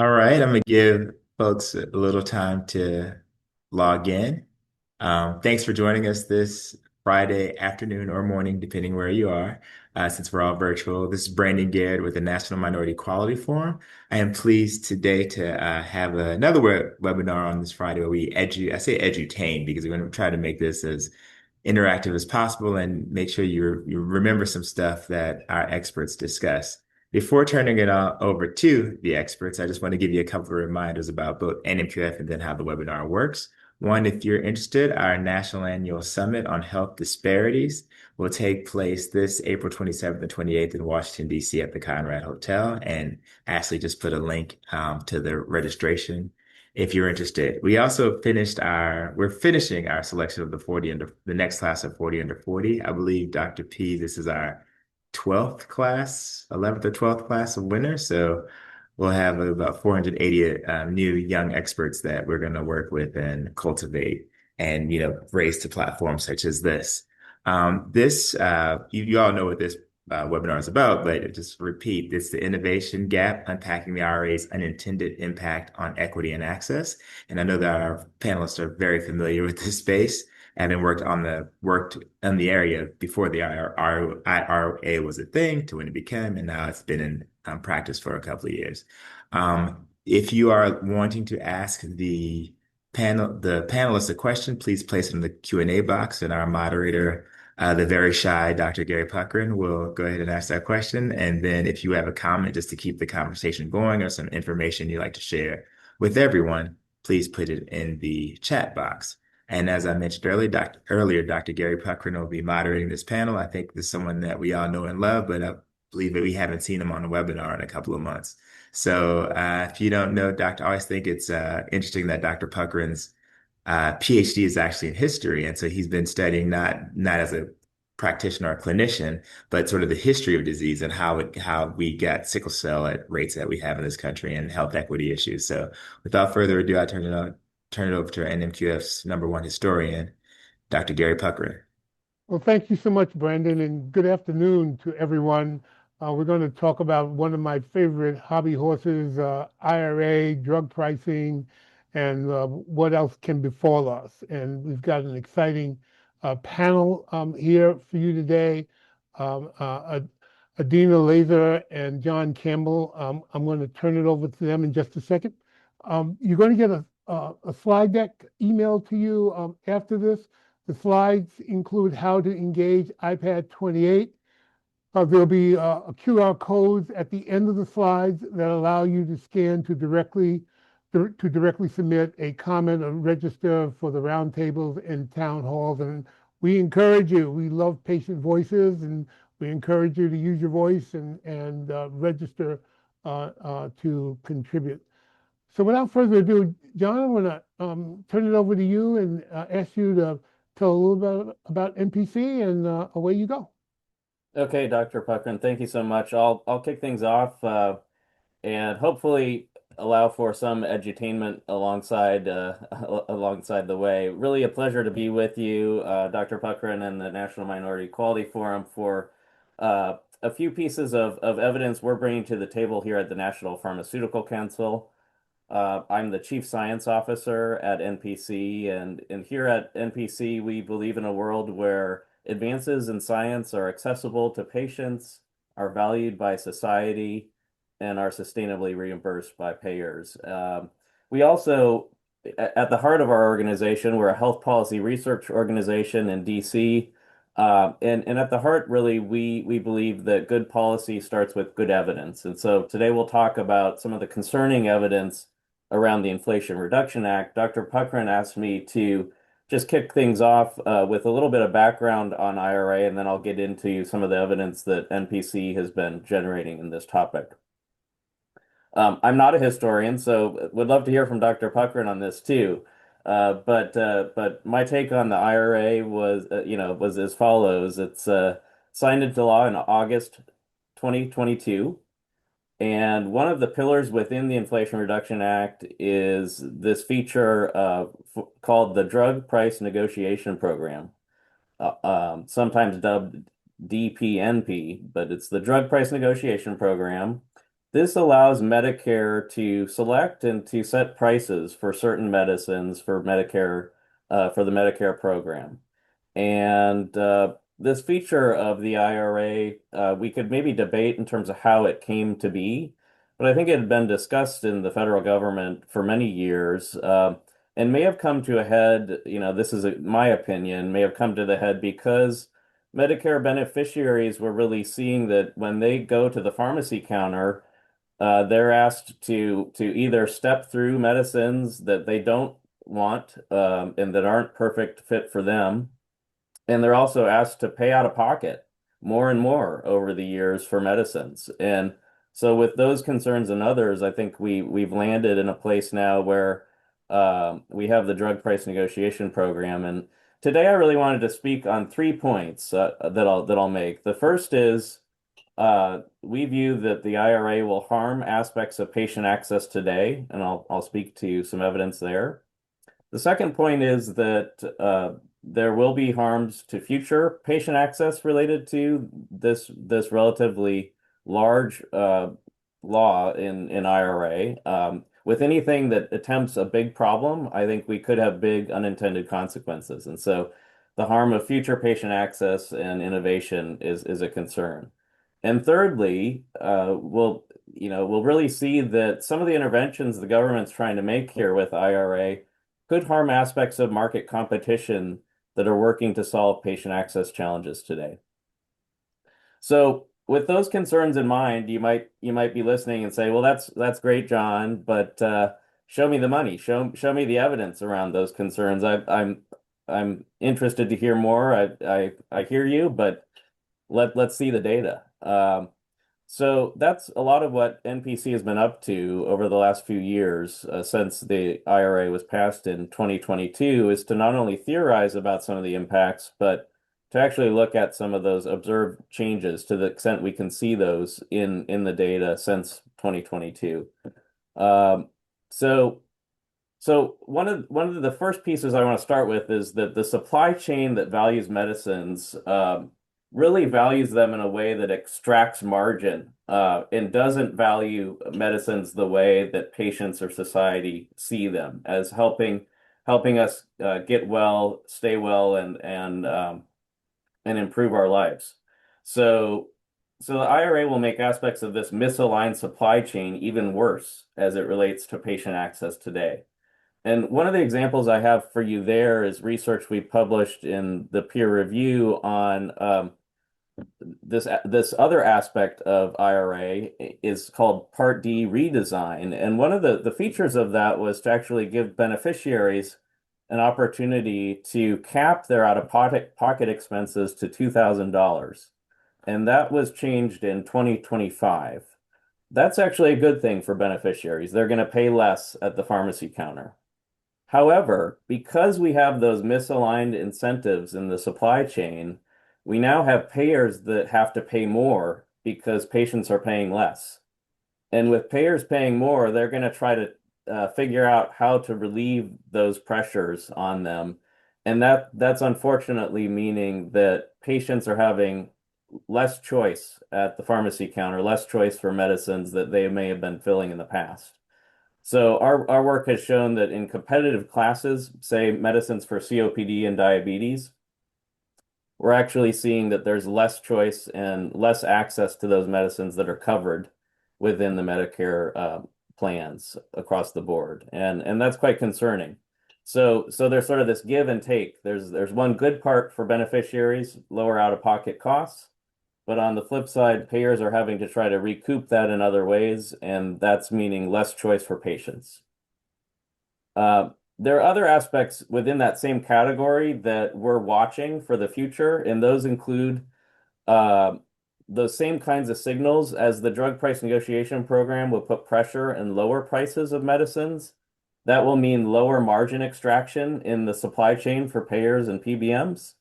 All right, I'm gonna give folks a little time to log in. Thanks for joining us this Friday afternoon or morning, depending where you are, since we're all virtual. This is Brandon Garrett with the National Minority Quality Forum. I am pleased today to have another webinar on this Friday where I say edutain because we're going to try to make this as interactive as possible and make sure you remember some stuff that our experts discuss. Before turning it over to the experts, I just want to give you a couple of reminders about both NMQF and then how the webinar works. One, if you're interested, our National Annual Summit on Health Disparities will take place this April 27th and 28th in Washington, D.C. at the Conrad Hotel. And Ashley just put a link to the registration if you're interested. We're finishing our selection of the next class of 40 under 40. I believe Dr. P, this is our 12th class, 11th or 12th class of winners. So we'll have about 480 new young experts that we're going to work with and cultivate and, raise to platforms such as this. You all know what this webinar is about, but just repeat, it's the innovation gap, unpacking the IRA's unintended impact on equity and access. And I know that our panelists are very familiar with this space, having worked on the area before the IRA was a thing to when it became, and now it's been in practice for a couple of years. If you are wanting to ask the panelists a question, please place it in the Q&A box, and our moderator, the very shy Dr. Gary Puckrein, will go ahead and ask that question. And then if you have a comment just to keep the conversation going or some information you'd like to share with everyone, please put it in the chat box. And as I mentioned earlier, Dr. Gary Puckrein will be moderating this panel. I think this is someone that we all know and love, but I believe that we haven't seen him on a webinar in a couple of months. So if you don't know, I always think it's interesting that Dr. Puckrein's PhD is actually in history. And so he's been studying not as a practitioner or clinician, but sort of the history of disease and how we got sickle cell at rates that we have in this country and health equity issues. So without further ado, I turn it over to our NMQF's number one historian, Dr. Gary Puckrein. Well, thank you so much, Brandon, and good afternoon to everyone. We're going to talk about one of my favorite hobby horses, IRA, drug pricing, and what else can befall us. And we've got an exciting panel here for you today. Adina Laser and John Campbell. I'm going to turn it over to them in just a second. You're going to get a slide deck emailed to you after this. The slides include how to engage iPad 28. There'll be a QR codes at the end of the slides that allow you to scan to directly submit a comment or register for the roundtables and town halls. And we encourage you. We love patient voices, and we encourage you to use your voice and register to contribute. So without further ado, John, I want to turn it over to you and ask you to tell a little bit about NPC, and away you go. Okay, Dr. Puckrein, thank you so much. I'll kick things off and hopefully allow for some edutainment alongside alongside the way. Really a pleasure to be with you, Dr. Puckrein and the National Minority Quality Forum for a few pieces of evidence we're bringing to the table here at the National Pharmaceutical Council. I'm the Chief Science Officer at NPC, and here at NPC, we believe in a world where advances in science are accessible to patients, are valued by society, and are sustainably reimbursed by payers. We also, at the heart of our organization, we're a health policy research organization in DC. And at the heart, really, we believe that good policy starts with good evidence. And so today we'll talk about some of the concerning evidence around the Inflation Reduction Act. Dr. Puckrein asked me to just kick things off with a little bit of background on IRA, and then I'll get into some of the evidence that NPC has been generating in this topic. I'm not a historian, so would love to hear from Dr. Puckrein on this too. But my take on the IRA was as follows. It's signed into law in August 2022. And one of the pillars within the Inflation Reduction Act is this feature called the Drug Price Negotiation Program, sometimes dubbed DPNP, but it's the Drug Price Negotiation Program. this allows Medicare to select and to set prices for certain medicines for Medicare, for the Medicare program. And this feature of the IRA, we could maybe debate in terms of how it came to be, but I think it had been discussed in the federal government for many years, and may have come to a head, this is my opinion, may have come to the head because Medicare beneficiaries were really seeing that when they go to the pharmacy counter, they're asked to either step through medicines that they don't want, and that aren't perfect fit for them, and they're also asked to pay out of pocket more and more over the years for medicines. And so with those concerns and others, I think we've landed in a place now where we have the drug price negotiation program. And today I really wanted to speak on 3 points that I'll make. The first is we view that the IRA will harm aspects of patient access today, and I'll speak to some evidence there. The second point is that there will be harms to future patient access related to this relatively large law in IRA. With anything that attempts a big problem, I think we could have big unintended consequences. And so the harm of future patient access and innovation is a concern. And thirdly, we'll really see that some of the interventions the government's trying to make here with IRA could harm aspects of market competition that are working to solve patient access challenges today. So with those concerns in mind, you might be listening and say, well, that's great, John, but show me the money, show me the evidence around those concerns. I'm interested to hear more. I hear you, but let's see the data. So that's a lot of what NPC has been up to over the last few years, since the IRA was passed in 2022, is to not only theorize about some of the impacts, but to actually look at some of those observed changes to the extent we can see those in the data since 2022. So one of the first pieces I want to start with is that the supply chain that values medicines really values them in a way that extracts margin, and doesn't value medicines the way that patients or society see them as helping us get well, stay well, and improve our lives. So the IRA will make aspects of this misaligned supply chain even worse as it relates to patient access today. And one of the examples I have for you there is research we published in the peer review on this other aspect of IRA is called Part D redesign. And one of the features of that was to actually give beneficiaries an opportunity to cap their out-of-pocket expenses to $2,000. And that was changed in 2025. That's actually a good thing for beneficiaries. They're going to pay less at the pharmacy counter. However, because we have those misaligned incentives in the supply chain, we now have payers that have to pay more because patients are paying less. And with payers paying more, they're going to try to figure out how to relieve those pressures on them. And that's unfortunately meaning that patients are having less choice at the pharmacy counter, less choice for medicines that they may have been filling in the past. So our work has shown that in competitive classes, say medicines for COPD and diabetes, we're actually seeing that there's less choice and less access to those medicines that are covered within the Medicare plans across the board. And that's quite concerning. So there's sort of this give and take. There's one good part for beneficiaries, lower out-of-pocket costs. But on the flip side, payers are having to try to recoup that in other ways, and that's meaning less choice for patients. There are other aspects within that same category that we're watching for the future, and those include those same kinds of signals as the drug price negotiation program will put pressure and lower prices of medicines. That will mean lower margin extraction in the supply chain for payers and PBMs.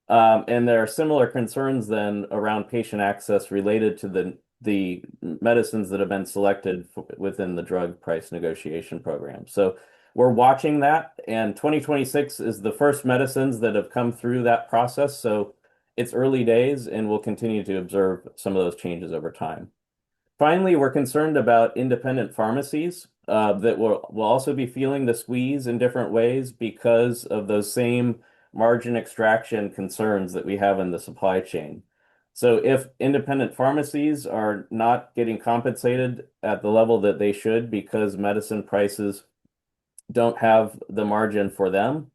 And there are similar concerns then around patient access related to the medicines that have been selected within the drug price negotiation program. So we're watching that, and 2026 is the first medicines that have come through that process. So it's early days, and we'll continue to observe some of those changes over time. Finally, we're concerned about independent pharmacies that will also be feeling the squeeze in different ways because of those same margin extraction concerns that we have in the supply chain. So if independent pharmacies are not getting compensated at the level that they should because medicine prices don't have the margin for them,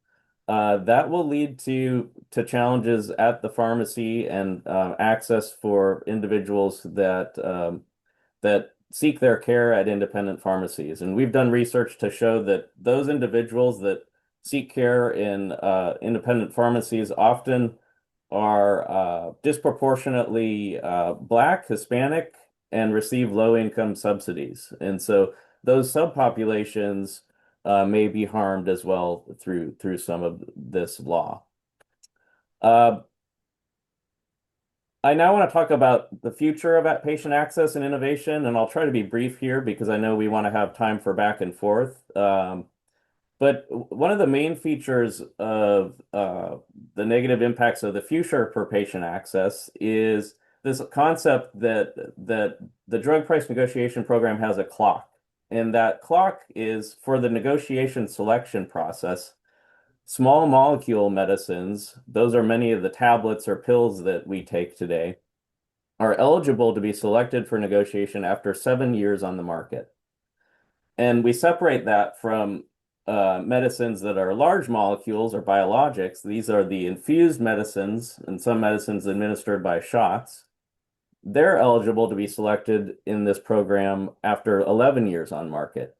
that will lead to challenges at the pharmacy and access for individuals that seek their care at independent pharmacies. And we've done research to show that those individuals that seek care in independent pharmacies often are disproportionately Black, Hispanic, and receive low-income subsidies. And so those subpopulations may be harmed as well through some of this law. Uh, I now want to talk about the future of patient access and innovation, and I'll try to be brief here because I know we want to have time for back and forth. But one of the main features of the negative impacts of the future for patient access is this concept that the drug price negotiation program has a clock, and that clock is for the negotiation selection process. Small molecule medicines, those are many of the tablets or pills that we take today, are eligible to be selected for negotiation after 7 years on the market. And we separate that from medicines that are large molecules or biologics. These are the infused medicines and some medicines administered by shots. They're eligible to be selected in this program after 11 years on market.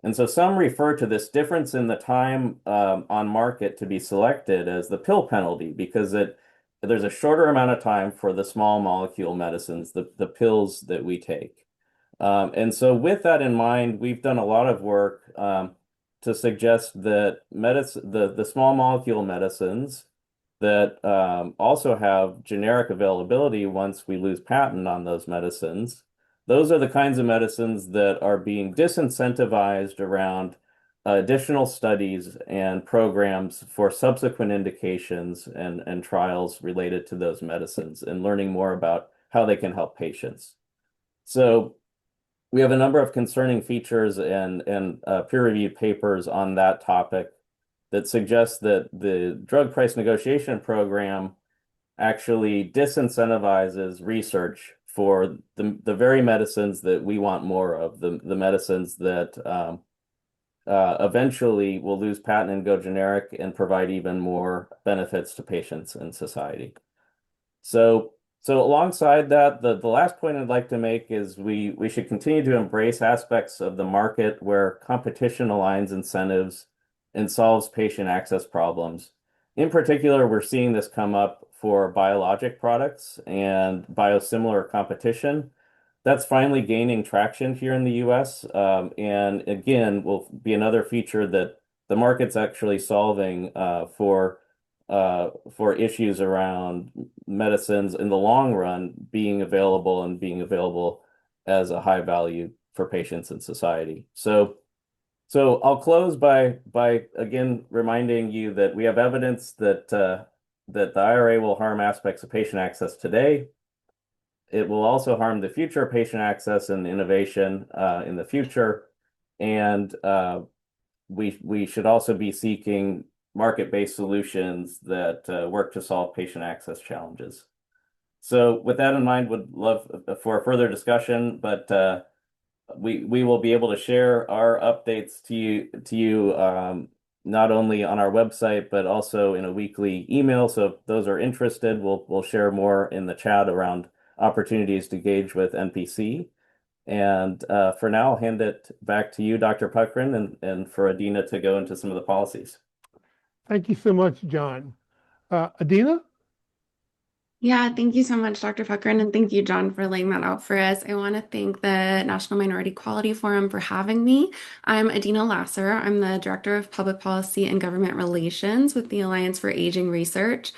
And so some refer to this difference in the time on market to be selected as the pill penalty because there's a shorter amount of time for the small molecule medicines, the pills that we take. And so with that in mind, we've done a lot of work to suggest that the small molecule medicines that also have generic availability once we lose patent on those medicines, those are the kinds of medicines that are being disincentivized around additional studies and programs for subsequent indications and trials related to those medicines and learning more about how they can help patients. So we have a number of concerning features and peer-reviewed papers on that topic that suggest that the drug price negotiation program actually disincentivizes research for the very medicines that we want more of, the medicines that eventually will lose patent and go generic and provide even more benefits to patients and society. So alongside that, the last point I'd like to make is we should continue to embrace aspects of the market where competition aligns incentives and solves patient access problems. In particular, we're seeing this come up for biologic products and biosimilar competition. That's finally gaining traction here in the US. And again, will be another feature that the market's actually solving for issues around medicines in the long run being available as a high value for patients and society. So I'll close by again reminding you that we have evidence that that the IRA will harm aspects of patient access today. It will also harm the future patient access and innovation in the future. And we should also be seeking market-based solutions that work to solve patient access challenges. So with that in mind, would love for a further discussion, but we will be able to share our updates to you not only on our website but also in a weekly email. So if those are interested, we'll share more in the chat around opportunities to engage with NPC. And for now, I'll hand it back to you, Dr. Puckrein, and for Adina to go into some of the policies. Thank you so much, John. Adina? Yeah, thank you so much, Dr. Puckrein, and thank you, John, for laying that out for us. I want to thank the National Minority Quality Forum for having me. I'm Adina Lasser. I'm the Director of Public Policy and Government Relations with the Alliance for Aging Research.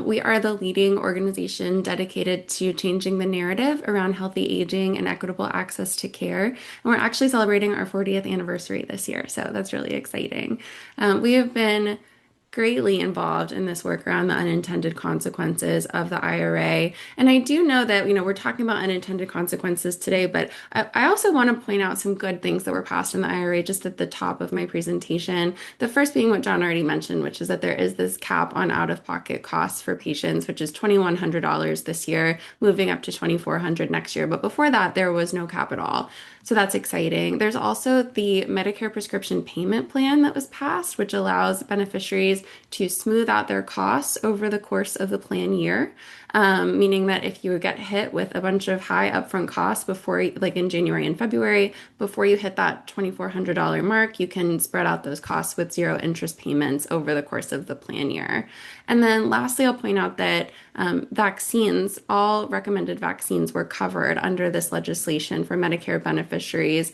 We are the leading organization dedicated to changing the narrative around healthy aging and equitable access to care. And we're actually celebrating our 40th anniversary this year, so that's really exciting. We have been greatly involved in this work around the unintended consequences of the IRA. And I do know that, we're talking about unintended consequences today, but I also want to point out some good things that were passed in the IRA just at the top of my presentation. The first being what John already mentioned, which is that there is this cap on out-of-pocket costs for patients, which is $2,100 this year, moving up to $2,400 next year. But before that, there was no cap at all. So that's exciting. There's also the Medicare prescription payment plan that was passed, which allows beneficiaries to smooth out their costs over the course of the plan year, meaning that if you get hit with a bunch of high upfront costs before, like in January and February, before you hit that $2,400 mark, you can spread out those costs with zero interest payments over the course of the plan year. And then lastly, I'll point out that vaccines, all recommended vaccines were covered under this legislation for Medicare beneficiaries.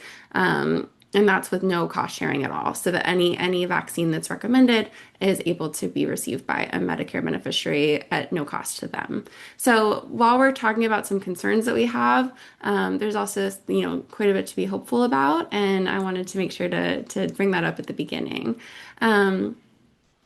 And that's with no cost sharing at all. So that any vaccine that's recommended is able to be received by a Medicare beneficiary at no cost to them. So while we're talking about some concerns that we have, there's also quite a bit to be hopeful about, and I wanted to make sure to bring that up at the beginning. I'm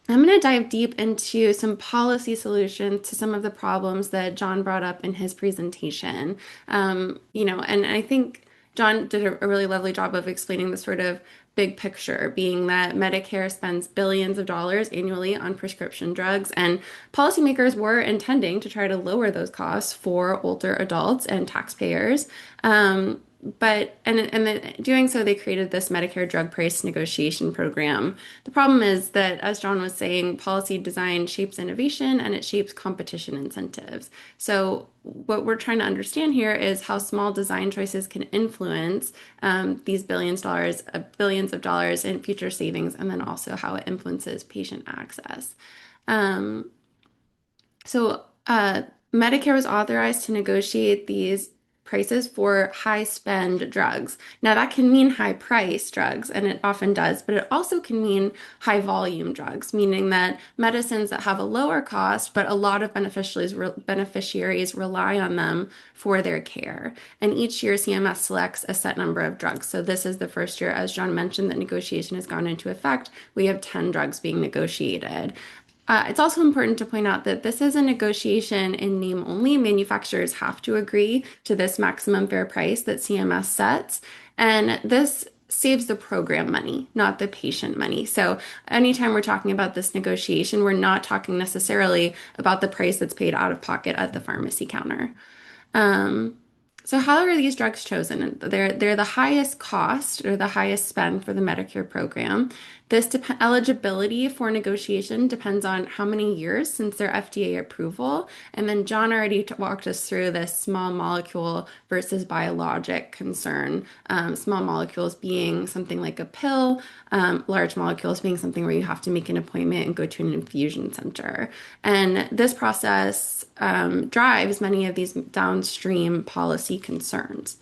going to dive deep into some policy solutions to some of the problems that John brought up in his presentation. And I think John did a really lovely job of explaining the sort of big picture, being that Medicare spends billions of dollars annually on prescription drugs, and policymakers were intending to try to lower those costs for older adults and taxpayers. But doing so, they created this Medicare drug price negotiation program. The problem is that, as John was saying, policy design shapes innovation and it shapes competition incentives. So what we're trying to understand here is how small design choices can influence these billions of dollars in future savings, and then also how it influences patient access. Medicare was authorized to negotiate these prices for high spend drugs. Now, that can mean high price drugs, and it often does, but it also can mean high volume drugs, meaning that medicines that have a lower cost, but a lot of beneficiaries rely on them for their care. And each year, CMS selects a set number of drugs. So this is the first year, as John mentioned, that negotiation has gone into effect. We have 10 drugs being negotiated. It's also important to point out that this is a negotiation in name only. Manufacturers have to agree to this maximum fair price that CMS sets, and this saves the program money, not the patient money. So anytime we're talking about this negotiation, we're not talking necessarily about the price that's paid out of pocket at the pharmacy counter. So how are these drugs chosen? They're the highest cost or the highest spend for the Medicare program. This eligibility for negotiation depends on how many years since their FDA approval. And then John already walked us through this small molecule versus biologic concern. Small molecules being something like a pill, large molecules being something where you have to make an appointment and go to an infusion center. And this process drives many of these downstream policy concerns.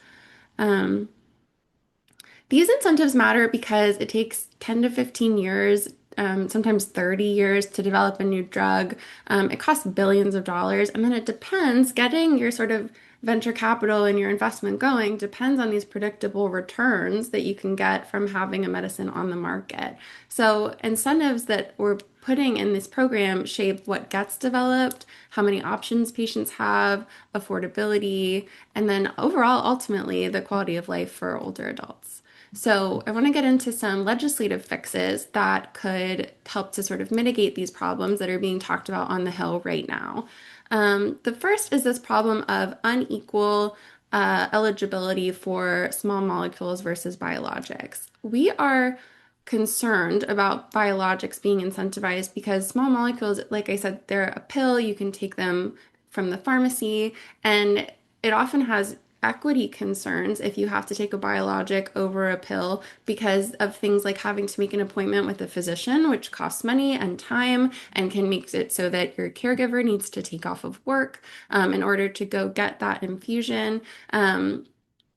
These incentives matter because it takes 10 to 15 years, sometimes 30 years to develop a new drug. It costs billions of dollars, and then it depends, getting your sort of venture capital and your investment going depends on these predictable returns that you can get from having a medicine on the market. So incentives that we're putting in this program shape what gets developed, how many options patients have, affordability, and then overall, ultimately, the quality of life for older adults. So I want to get into some legislative fixes that could help to sort of mitigate these problems that are being talked about on the Hill right now. The first is this problem of unequal eligibility for small molecules versus biologics. We are concerned about biologics being incentivized because small molecules, like I said, they're a pill, you can take them from the pharmacy, and it often has equity concerns if you have to take a biologic over a pill because of things like having to make an appointment with a physician, which costs money and time and can make it so that your caregiver needs to take off of work in order to go get that infusion.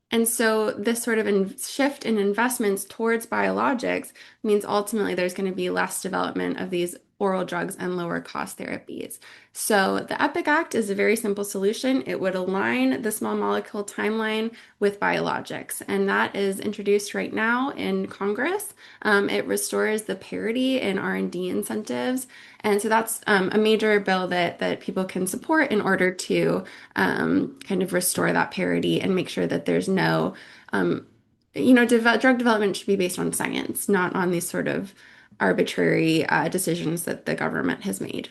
And so this sort of shift in investments towards biologics means ultimately there's going to be less development of these oral drugs and lower cost therapies. So the EPIC Act is a very simple solution. It would align the small molecule timeline with biologics, and that is introduced right now in Congress. It restores the parity in R&D incentives, and so that's a major bill that people can support in order to kind of restore that parity and make sure that there's no drug development should be based on science, not on these sort of arbitrary decisions that the government has made.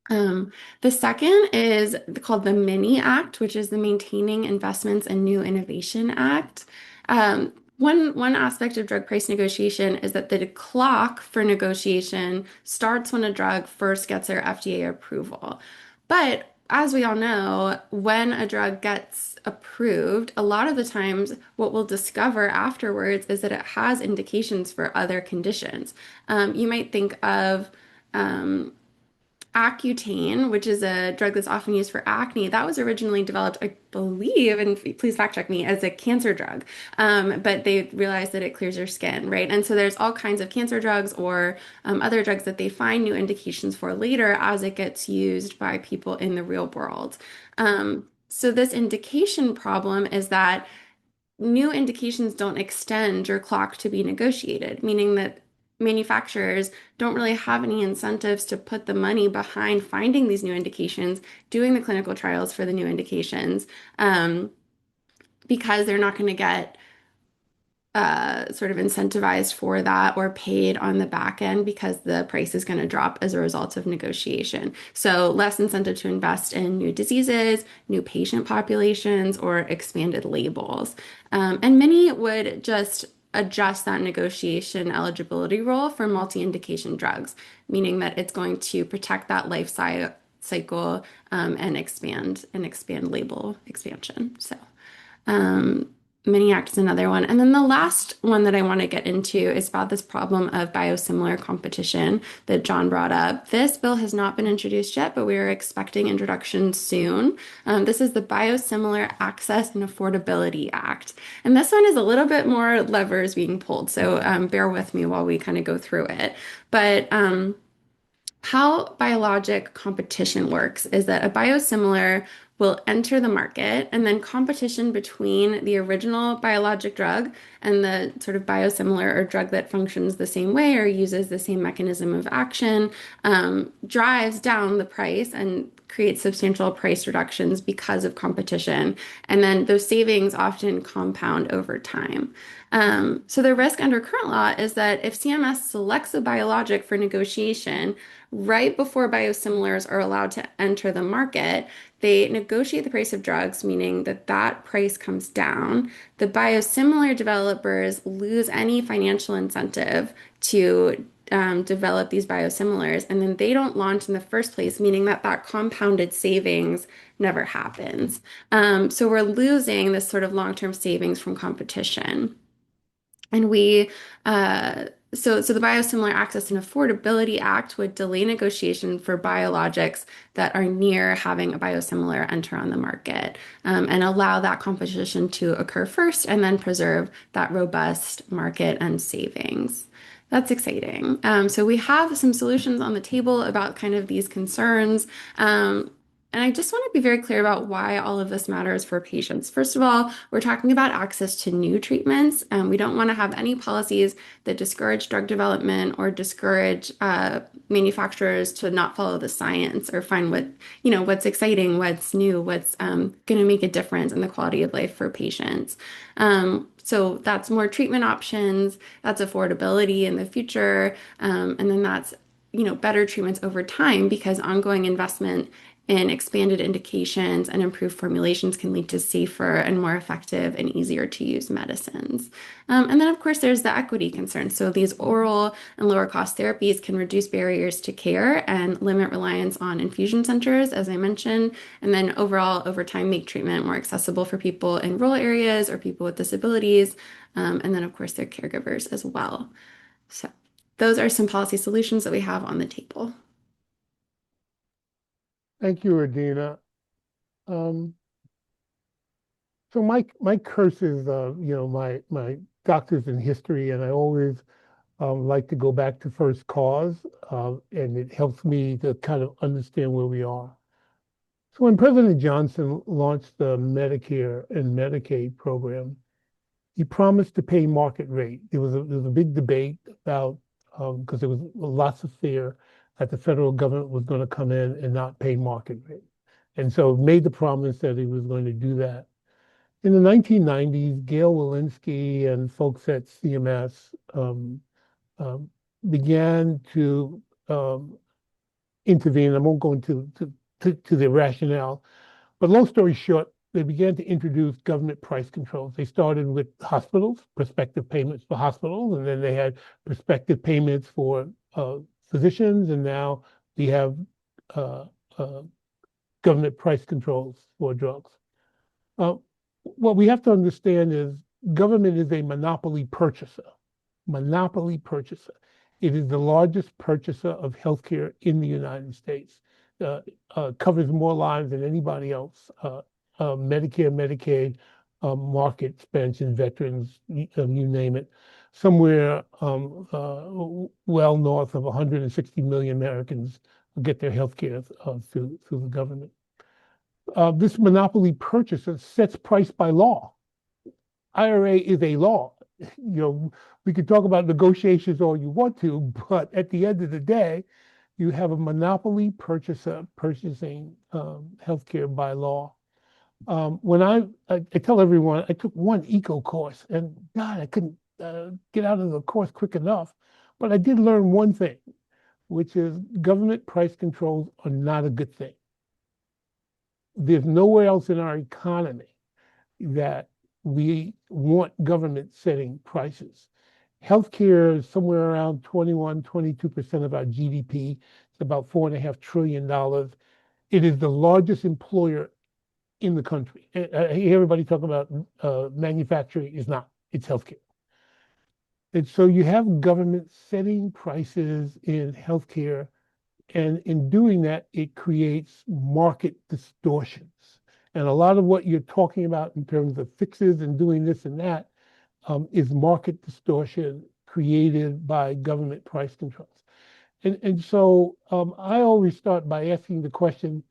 The second is called the MINI Act, which is the Maintaining Investments and New Innovation Act. One aspect of drug price negotiation is that the clock for negotiation starts when a drug first gets their FDA approval. But as we all know, when a drug gets approved, a lot of the times what we'll discover afterwards is that it has indications for other conditions. You might think of Accutane, which is a drug that's often used for acne. That was originally developed, I believe, and please fact check me, as a cancer drug. But they realized that it clears your skin, right? And so there's all kinds of cancer drugs or other drugs that they find new indications for later as it gets used by people in the real world. So this indication problem is that new indications don't extend your clock to be negotiated, meaning that manufacturers don't really have any incentives to put the money behind finding these new indications, doing the clinical trials for the new indications, because they're not going to get sort of incentivized for that or paid on the back end because the price is going to drop as a result of negotiation. So less incentive to invest in new diseases, new patient populations, or expanded labels. And many would just adjust that negotiation eligibility rule for multi-indication drugs, meaning that it's going to protect that life cycle and expand label expansion. So Mini Act is another one. And then the last one that I want to get into is about this problem of biosimilar competition that John brought up. This bill has not been introduced yet, but we are expecting introduction soon. This is the Biosimilar Access and Affordability Act. And this one is a little bit more levers being pulled. So bear with me while we kind of go through it. But how biologic competition works is that a biosimilar will enter the market, and then competition between the original biologic drug and the sort of biosimilar or drug that functions the same way or uses the same mechanism of action drives down the price and creates substantial price reductions because of competition. And then those savings often compound over time. So the risk under current law is that if CMS selects a biologic for negotiation right before biosimilars are allowed to enter the market, they negotiate the price of drugs, meaning that that price comes down. The biosimilar developers lose any financial incentive to develop these biosimilars, and then they don't launch in the first place, meaning that that compounded savings never happens. So we're losing this sort of long-term savings from competition. And so the Biosimilar Access and Affordability Act would delay negotiation for biologics that are near having a biosimilar enter on the market, and allow that competition to occur first and then preserve that robust market and savings. That's exciting. So we have some solutions on the table about kind of these concerns. And I just want to be very clear about why all of this matters for patients. First of all, we're talking about access to new treatments. We don't want to have any policies that discourage drug development or discourage manufacturers to not follow the science or find what's exciting, what's new, what's going to make a difference in the quality of life for patients. So that's more treatment options, that's affordability in the future, and then that's better treatments over time because ongoing investment in expanded indications and improved formulations can lead to safer and more effective and easier to use medicines. And then, of course, there's the equity concern. So these oral and lower cost therapies can reduce barriers to care and limit reliance on infusion centers, as I mentioned, and then overall, over time, make treatment more accessible for people in rural areas or people with disabilities, and then, of course, their caregivers as well. So those are some policy solutions that we have on the table. Thank you, Adina. So my curse is, my doctor's in history, and I always like to go back to first cause, and it helps me to kind of understand where we are. So when President Johnson launched the Medicare and Medicaid program, he promised to pay market rate. There was a big debate about, because there was lots of fear that the federal government was going to come in and not pay market rate. And so made the promise that he was going to do that. In the 1990s, Gail Walensky and folks at CMS um, began to intervene. I won't go into to the rationale, but long story short, they began to introduce government price controls. They started with hospitals, prospective payments for hospitals, and then they had prospective payments for physicians, and now we have uh, uh, government price controls for drugs. Uh, what we have to understand is government is a monopoly purchaser. Monopoly purchaser. It is the largest purchaser of healthcare in the United States. Covers more lives than anybody else. Medicare, Medicaid, market expansion, veterans, you name it. Somewhere well north of 160 million Americans get their healthcare through the government. This monopoly purchaser sets price by law. IRA is a law. We could talk about negotiations all you want to, but at the end of the day, you have a monopoly purchaser purchasing healthcare by law. When I tell everyone, I took one eco course, and God, I couldn't get out of the course quick enough, but I did learn one thing, which is government price controls are not a good thing. There's nowhere else in our economy that we want government setting prices. Healthcare is somewhere around 21, 22% of our GDP. It's about $4.5 trillion. It is the largest employer in the country. I hear everybody talk about manufacturing. Is not. It's healthcare. And so you have government setting prices in healthcare, and in doing that, it creates market distortions. And a lot of what you're talking about in terms of fixes and doing this and that is market distortion created by government price controls. And so I always start by asking the question,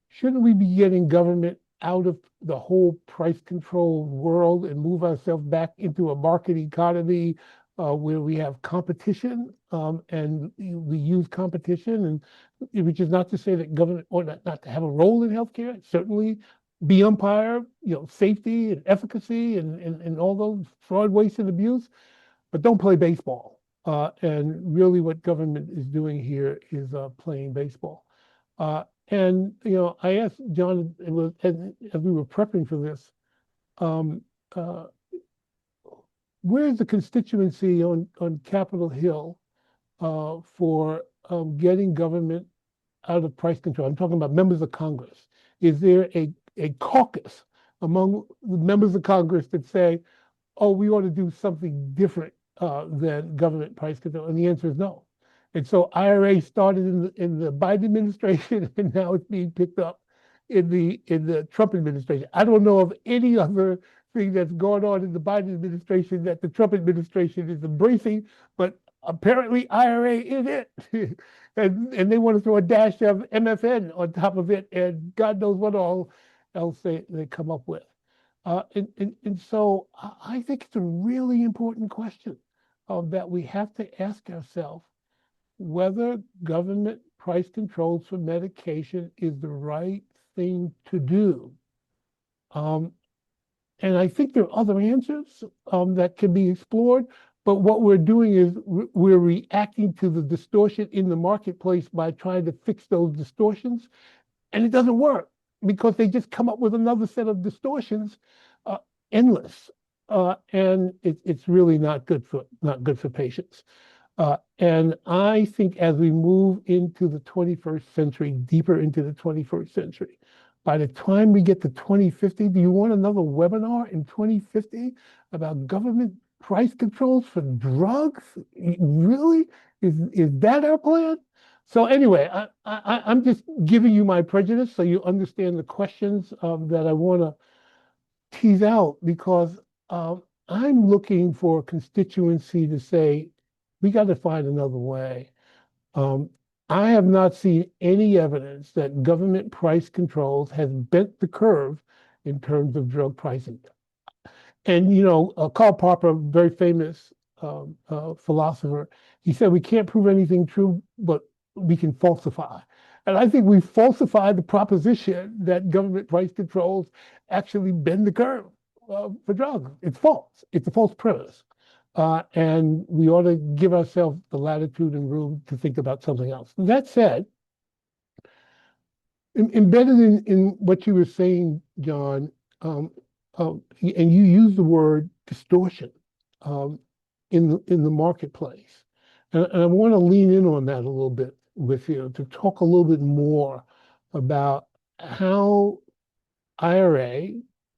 shouldn't we be getting government out of the whole price control world and move ourselves back into a market economy where we have competition and we use competition, and which is not to say that government ought not to have a role in healthcare. Certainly be umpire, safety and efficacy and all those fraud, waste, and abuse, but don't play baseball. And really what government is doing here is playing baseball. And I asked John, as we were prepping for this, where's the constituency on Capitol Hill for getting government out of price control? I'm talking about members of Congress. Is there a caucus among the members of Congress that say, oh, we ought to do something different than government price control? And the answer is no. And so IRA started in the Biden administration, and now it's being picked up in the Trump administration. I don't know of any other thing that's going on in the Biden administration that the Trump administration is embracing, but apparently IRA is it. and they want to throw a dash of MFN on top of it, and God knows what all else they come up with. And so I think it's a really important question that we have to ask ourselves whether government price controls for medication is the right thing to do. And I think there are other answers that can be explored, but what we're doing is we're reacting to the distortion in the marketplace by trying to fix those distortions, and it doesn't work because they just come up with another set of distortions, endless, and it's really not good for patients. And I think as we move into the 21st century, deeper into the 21st century, by the time we get to 2050, do you want another webinar in 2050 about government price controls for drugs? Really? Is that our plan? So anyway, I'm just giving you my prejudice so you understand the questions that I want to tease out, because I'm looking for a constituency to say, We got to find another way. Um, I have not seen any evidence that government price controls has bent the curve in terms of drug pricing. And Karl Popper, very famous philosopher, he said we can't prove anything true, but we can falsify. And I think we falsified the proposition that government price controls actually bend the curve for drugs. It's false. It's a false premise. And we ought to give ourselves the latitude and room to think about something else. That said, embedded in what you were saying, John, um, and you use the word distortion um, in the marketplace, and I want to lean in on that a little bit with you to talk a little bit more about how IRA,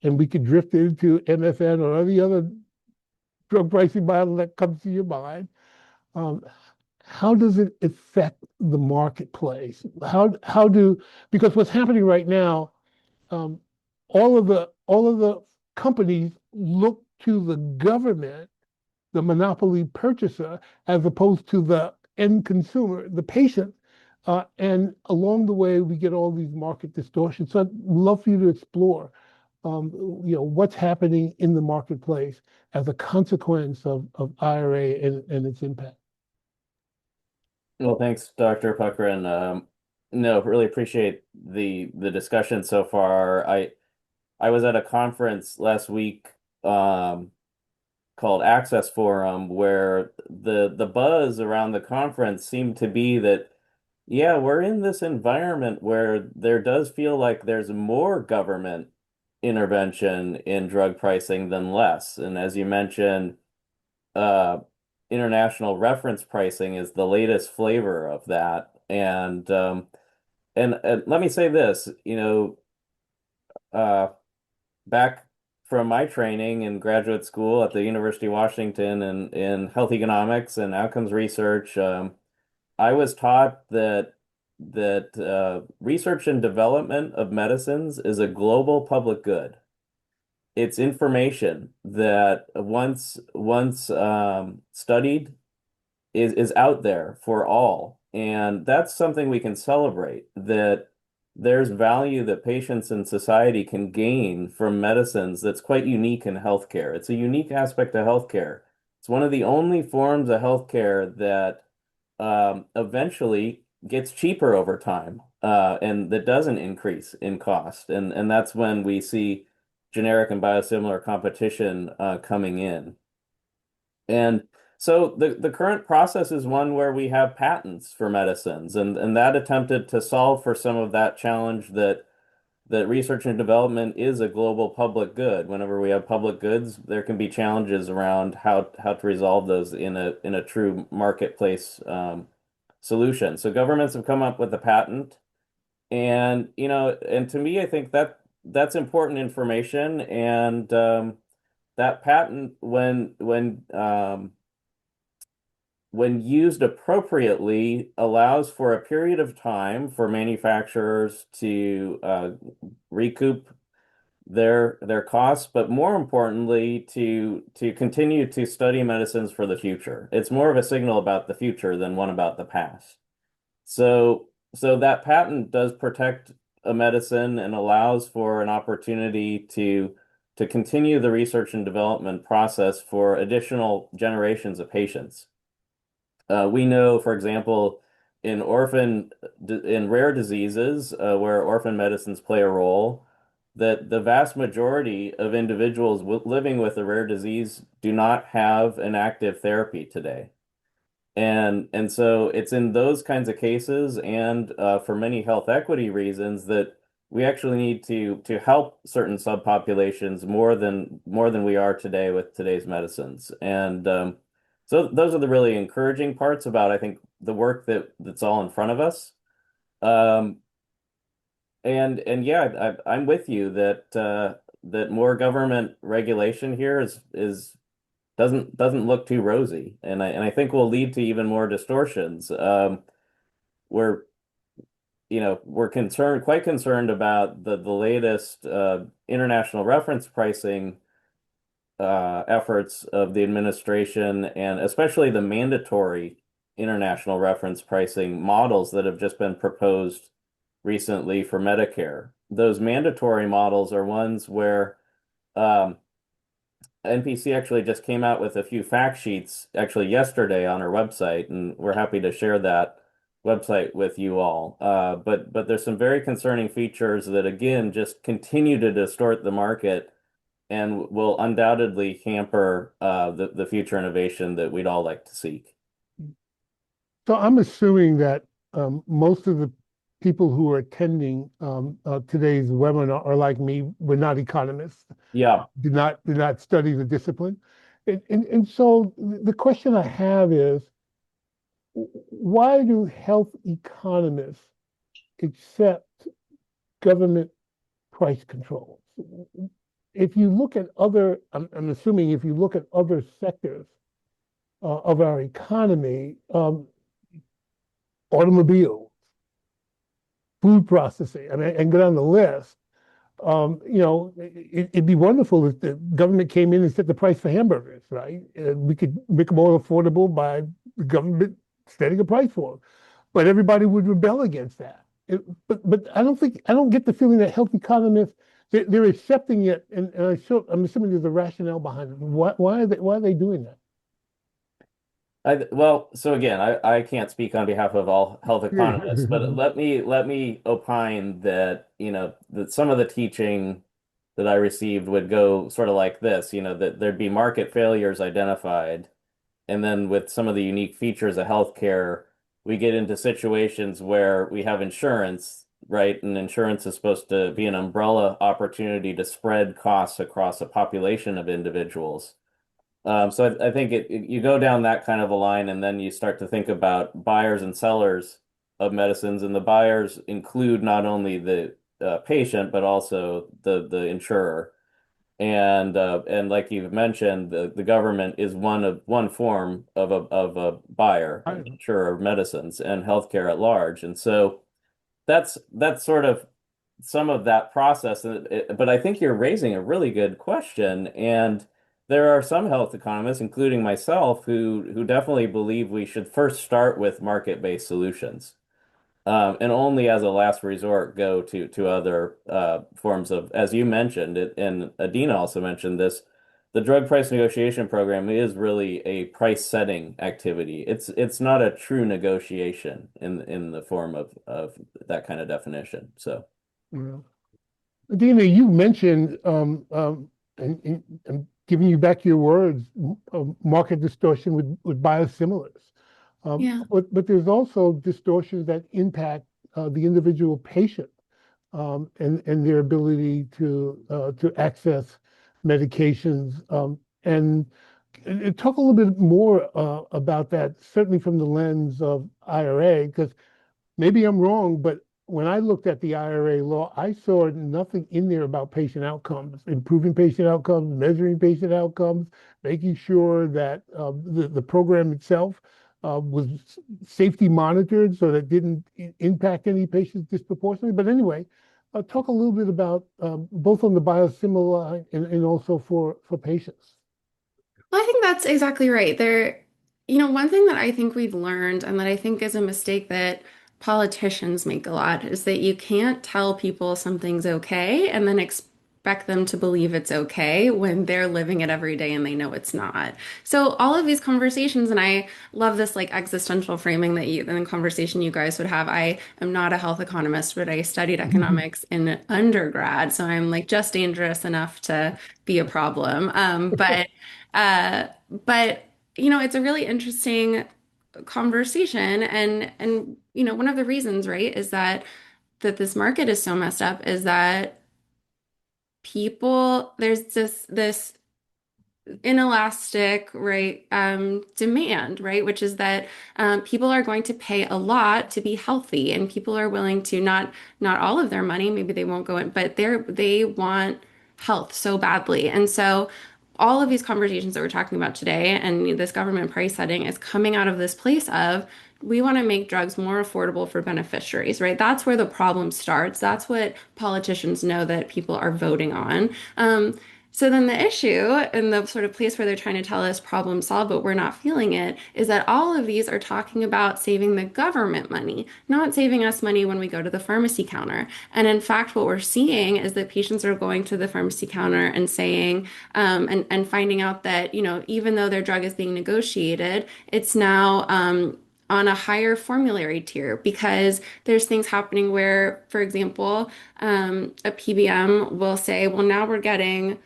and we could drift into MFN or any other drug pricing model that comes to your mind. Um, how does it affect the marketplace? Because what's happening right now, um, all of the companies look to the government, the monopoly purchaser, as opposed to the end consumer, the patient. And along the way, we get all these market distortions. So I'd love for you to explore, what's happening in the marketplace as a consequence of IRA and its impact. Well, thanks, Dr. Puckrein. No, really appreciate the discussion so far. I was at a conference last week called Access Forum, where the buzz around the conference seemed to be that, yeah, we're in this environment where there does feel like there's more government intervention in drug pricing than less. And as you mentioned, uh, international reference pricing is the latest flavor of that. And let me say this, uh, back from my training in graduate school at the University of Washington in health economics and outcomes research, I was taught that research and development of medicines is a global public good. It's information that once studied is out there for all. And that's something we can celebrate, that there's value that patients and society can gain from medicines that's quite unique in healthcare. It's a unique aspect of healthcare. It's one of the only forms of healthcare that eventually gets cheaper over time, and that doesn't increase in cost. And that's when we see generic and biosimilar competition coming in. And so the current process is one where we have patents for medicines, and that attempted to solve for some of that challenge that research and development is a global public good. Whenever we have public goods, there can be challenges around how to resolve those in a true marketplace solution. So governments have come up with a patent, and to me, I think that's important information, and that patent when used appropriately, allows for a period of time for manufacturers to recoup their costs, but more importantly, to continue to study medicines for the future. It's more of a signal about the future than one about the past. So that patent does protect a medicine and allows for an opportunity to continue the research and development process for additional generations of patients. We know, for example, in rare diseases where orphan medicines play a role, that the vast majority of individuals living with a rare disease do not have an active therapy today. And so it's in those kinds of cases and for many health equity reasons that we actually need to help certain subpopulations more than we are today with today's medicines. And so those are the really encouraging parts about, I think, the work that's all in front of us. Um, and yeah, I'm with you that more government regulation here is doesn't look too rosy, and I think will lead to even more distortions. We're quite concerned about the latest international reference pricing efforts of the administration and especially the mandatory international reference pricing models that have just been proposed recently for Medicare. Those mandatory models are ones where um, NPC actually just came out with a few fact sheets actually yesterday on our website, and we're happy to share that website with you all. But there's some very concerning features that again just continue to distort the market and will undoubtedly hamper the future innovation that we'd all like to seek. So I'm assuming that most of the people who are attending today's webinar are like me, we're not economists, Yeah. did not study the discipline. And so the question I have is, why do health economists accept government price controls? If you look at other, I'm assuming if you look at other sectors of our economy, automobiles, food processing, I mean, and go down the list. It'd be wonderful if the government came in and set the price for hamburgers, right? We could make them more affordable by the government setting a price for them. But everybody would rebel against that. But I don't get the feeling that health economists, they're accepting it, and I'm assuming there's a rationale behind it. Why are they doing that? Well, so again, I can't speak on behalf of all health economists, but let me opine that, that some of the teaching that I received would go sort of like this, that there'd be market failures identified, and then with some of the unique features of healthcare, we get into situations where we have insurance, right? And insurance is supposed to be an umbrella opportunity to spread costs across a population of individuals. So I think you go down that kind of a line, and then you start to think about buyers and sellers of medicines, and the buyers include not only the patient but also the insurer. And like you've mentioned, the government is one form of a buyer, an insurer of medicines and healthcare at large. And so that's sort of some of that process. But I think you're raising a really good question. And there are some health economists, including myself, who definitely believe we should first start with market-based solutions, and only as a last resort go to other forms of, as you mentioned, and Adina also mentioned this. The drug price negotiation program is really a price setting activity. It's not a true negotiation in the form of that kind of definition. So. Yeah. Dina, you mentioned, and I'm giving you back your words, market distortion with biosimilars. Yeah. But there's also distortions that impact the individual patient and their ability to access medications. And talk a little bit more about that, certainly from the lens of IRA, because maybe I'm wrong, but when I looked at the IRA law, I saw nothing in there about patient outcomes, improving patient outcomes, measuring patient outcomes, making sure that the program itself was safety monitored so that it didn't impact any patients disproportionately. But anyway, talk a little bit about both on the biosimilar and also for patients. Well, I think that's exactly right. One thing that I think we've learned and that I think is a mistake that politicians make a lot is that you can't tell people something's okay and then expect them to believe it's okay when they're living it every day and they know it's not. So all of these conversations, and I love this like existential framing that you, in the conversation you guys would have. I am not a health economist, but I studied economics in undergrad, so I'm like just dangerous enough to be a problem. But it's a really interesting conversation, and one of the reasons, right, is that this market is so messed up is that there's this inelastic, right, demand, right, which is that people are going to pay a lot to be healthy, and people are willing to not all of their money, maybe they won't go in, but they want health so badly. And so all of these conversations that we're talking about today and this government price setting is coming out of this place of we want to make drugs more affordable for beneficiaries, right? That's where the problem starts. That's what politicians know that people are voting on. So then the issue and the sort of place where they're trying to tell us problem solve, but we're not feeling it, is that all of these are talking about saving the government money, not saving us money when we go to the pharmacy counter. And in fact, what we're seeing is that patients are going to the pharmacy counter and saying, and finding out that, even though their drug is being negotiated, it's now, on a higher formulary tier because there's things happening where, for example, a PBM will say, well, now we're getting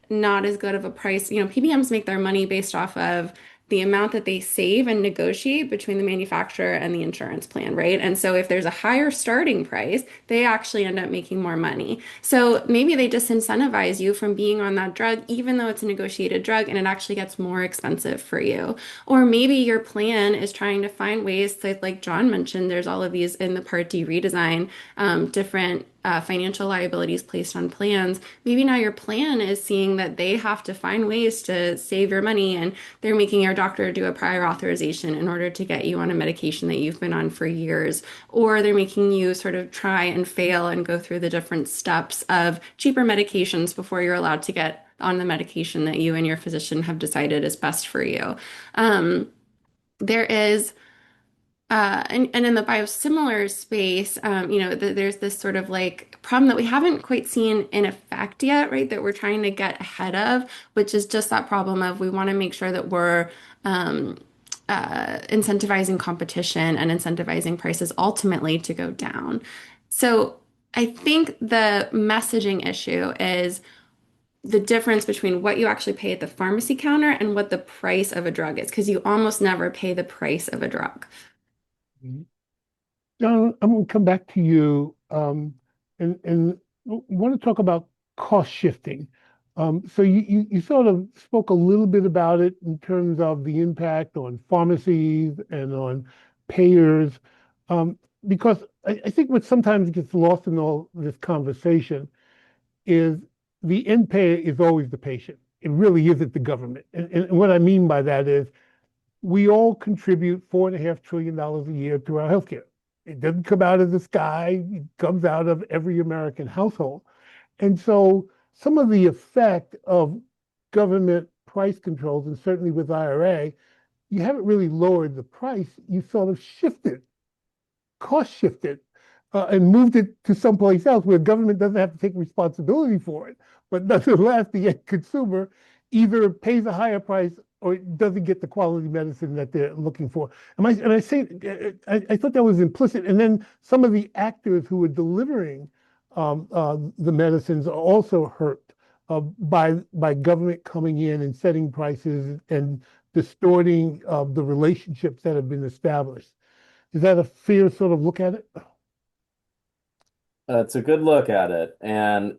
not as good of a price. PBMs make their money based off of the amount that they save and negotiate between the manufacturer and the insurance plan, right? And so if there's a higher starting price, they actually end up making more money. So maybe they disincentivize you from being on that drug, even though it's a negotiated drug and it actually gets more expensive for you. Or maybe your plan is trying to find ways to, like John mentioned, there's all of these in the Part D redesign, different financial liabilities placed on plans. Maybe now your plan is seeing that they have to find ways to save your money and they're making your doctor do a prior authorization in order to get you on a medication that you've been on for years. Or they're making you sort of try and fail and go through the different steps of cheaper medications before you're allowed to get on the medication that you and your physician have decided is best for you. There is and in the biosimilar space, there's this sort of like problem that we haven't quite seen in effect yet, right? That we're trying to get ahead of, which is just that problem of we want to make sure that we're um, incentivizing competition and incentivizing prices ultimately to go down. So I think the messaging issue is the difference between what you actually pay at the pharmacy counter and what the price of a drug is, because you almost never pay the price of a drug. Mhm. John, I'm going to come back to you and want to talk about cost shifting. So you sort of spoke a little bit about it in terms of the impact on pharmacies and on payers, because I think what sometimes gets lost in all this conversation is the end payer is always the patient. It really isn't the government. And what I mean by that is we all contribute $4.5 trillion a year to our healthcare. It doesn't come out of the sky, it comes out of every American household. And so some of the effect of government price controls, and certainly with IRA, you haven't really lowered the price, you sort of shifted, cost shifted, and moved it to someplace else where government doesn't have to take responsibility for it. But nonetheless, the end consumer either pays a higher price or doesn't get the quality medicine that they're looking for. And I say, I thought that was implicit. And then some of the actors who are delivering the medicines are also hurt by government coming in and setting prices and distorting the relationships that have been established. Is that a fair sort of look at it? It's a good look at it, and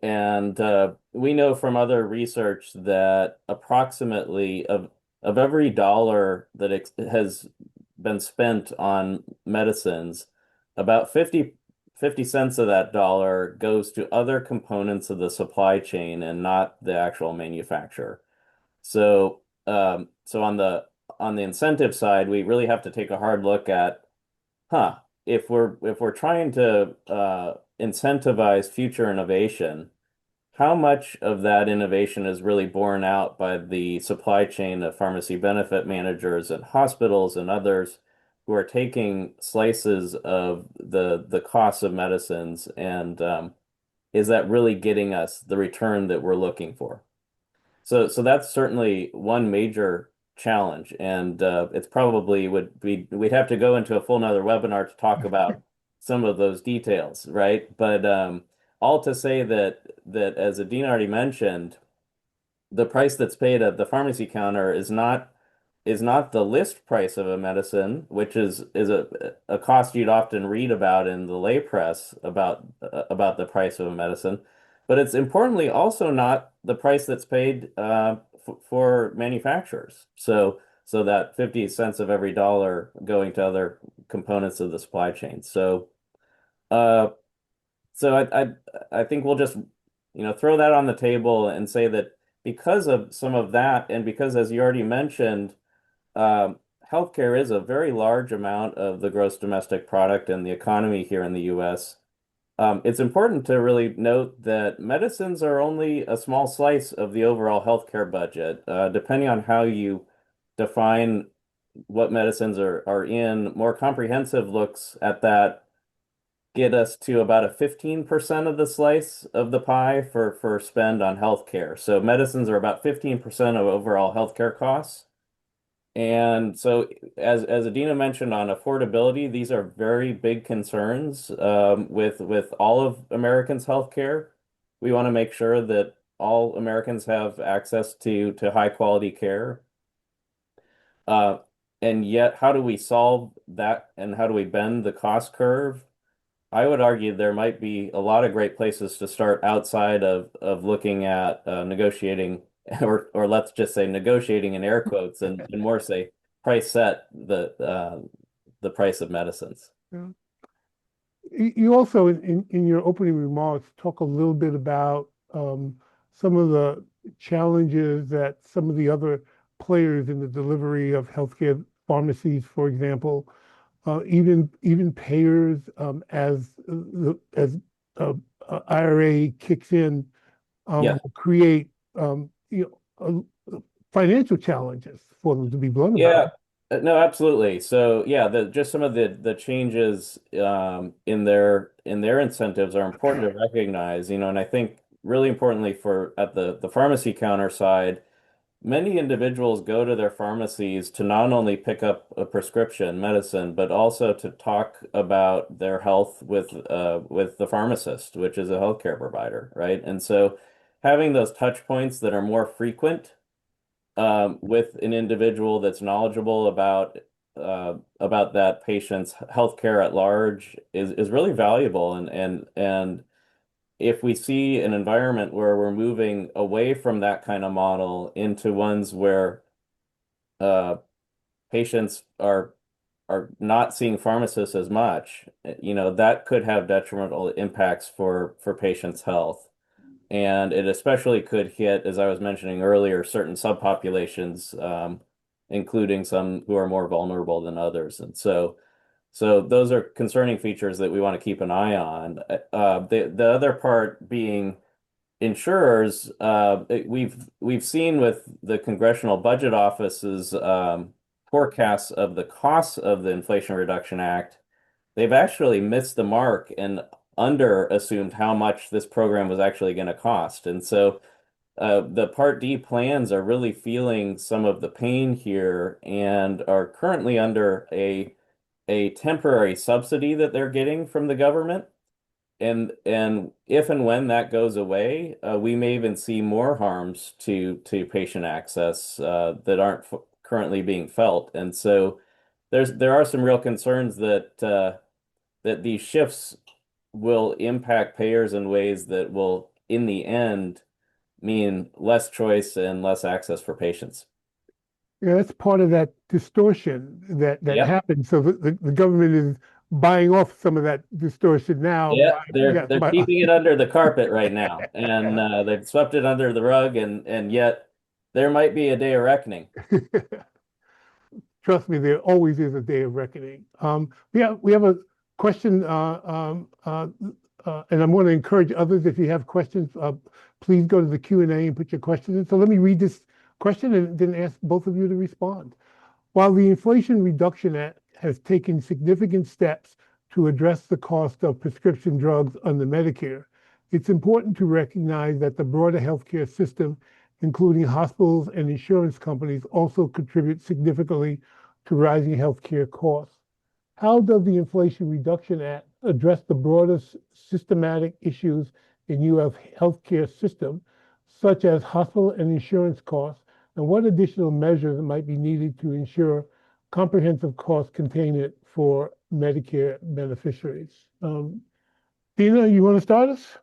we know from other research that approximately of every dollar that has been spent on medicines, about 50 cents of that dollar goes to other components of the supply chain and not the actual manufacturer. So, so on the incentive side, we really have to take a hard look at, huh, if we're trying to incentivize future innovation, how much of that innovation is really borne out by the supply chain of pharmacy benefit managers and hospitals and others who are taking slices of the costs of medicines, and is that really getting us the return that we're looking for? So that's certainly one major challenge, and it's probably would be we'd have to go into a full nother webinar to talk about some of those details, right? But all to say that as Adina already mentioned, the price that's paid at the pharmacy counter is not the list price of a medicine, which is a cost you'd often read about in the lay press about the price of a medicine, but it's importantly also not the price that's paid for manufacturers. So that 50 cents of every dollar going to other components of the supply chain. Uh, so I think we'll just throw that on the table and say that because of some of that, and because, as you already mentioned, um, healthcare is a very large amount of the gross domestic product and the economy here in the U.S. It's important to really note that medicines are only a small slice of the overall healthcare budget. Depending on how you define what medicines are in, more comprehensive looks at that get us to about a 15% of the slice of the pie for spend on healthcare. So medicines are about 15% of overall healthcare costs. And so, as Adina mentioned on affordability, these are very big concerns with all of Americans' healthcare. We want to make sure that all Americans have access to high quality care. Uh, and yet, how do we solve that, and how do we bend the cost curve? I would argue there might be a lot of great places to start outside of looking at negotiating, or let's just say negotiating in air quotes, and more say price set the price of medicines. Yeah. You also, in your opening remarks, talk a little bit about some of the challenges that some of the other players in the delivery of healthcare, pharmacies, for example, even payers, as uh, IRA kicks in, Yeah. will create financial challenges for them, to be blunt about Yeah, no, absolutely. So yeah, the just some of the changes in their incentives are important to recognize, and I think really importantly for at the pharmacy counter side, many individuals go to their pharmacies to not only pick up a prescription medicine, but also to talk about their health with the pharmacist, which is a healthcare provider, right? And so having those touch points that are more frequent with an individual that's knowledgeable about that patient's healthcare at large is really valuable. And if we see an environment where we're moving away from that kind of model into ones where uh, patients are not seeing pharmacists as much, that could have detrimental impacts for patients' health. And it especially could hit, as I was mentioning earlier, certain subpopulations, including some who are more vulnerable than others. And so those are concerning features that we want to keep an eye on. The other part being insurers, we've seen with the Congressional Budget Office's forecasts of the costs of the Inflation Reduction Act. They've actually missed the mark and under assumed how much this program was actually going to cost. And so the Part D plans are really feeling some of the pain here and are currently under a temporary subsidy that they're getting from the government. And if and when that goes away, we may even see more harms to patient access that aren't currently being felt. And so there are some real concerns that these shifts will impact payers in ways that will, in the end, mean less choice and less access for patients. Yeah, that's part of that distortion that Yep. happens. So the government is buying off some of that distortion now Yeah, by, they're yeah, they're by, keeping it under the carpet right now, and they've swept it under the rug, and yet there might be a day of reckoning. trust me, there always is a day of reckoning. We have a question, and I'm going to encourage others, if you have questions, please go to the Q&A and put your questions in. So let me read this question and then ask both of you to respond. While the Inflation Reduction Act has taken significant steps to address the cost of prescription drugs under Medicare, it's important to recognize that the broader healthcare system, including hospitals and insurance companies, also contribute significantly to rising healthcare costs. How does the Inflation Reduction Act address the broader systematic issues in U.S. healthcare system, such as hospital and insurance costs, and what additional measures might be needed to ensure comprehensive cost containment for Medicare beneficiaries? Dina, you want to start us?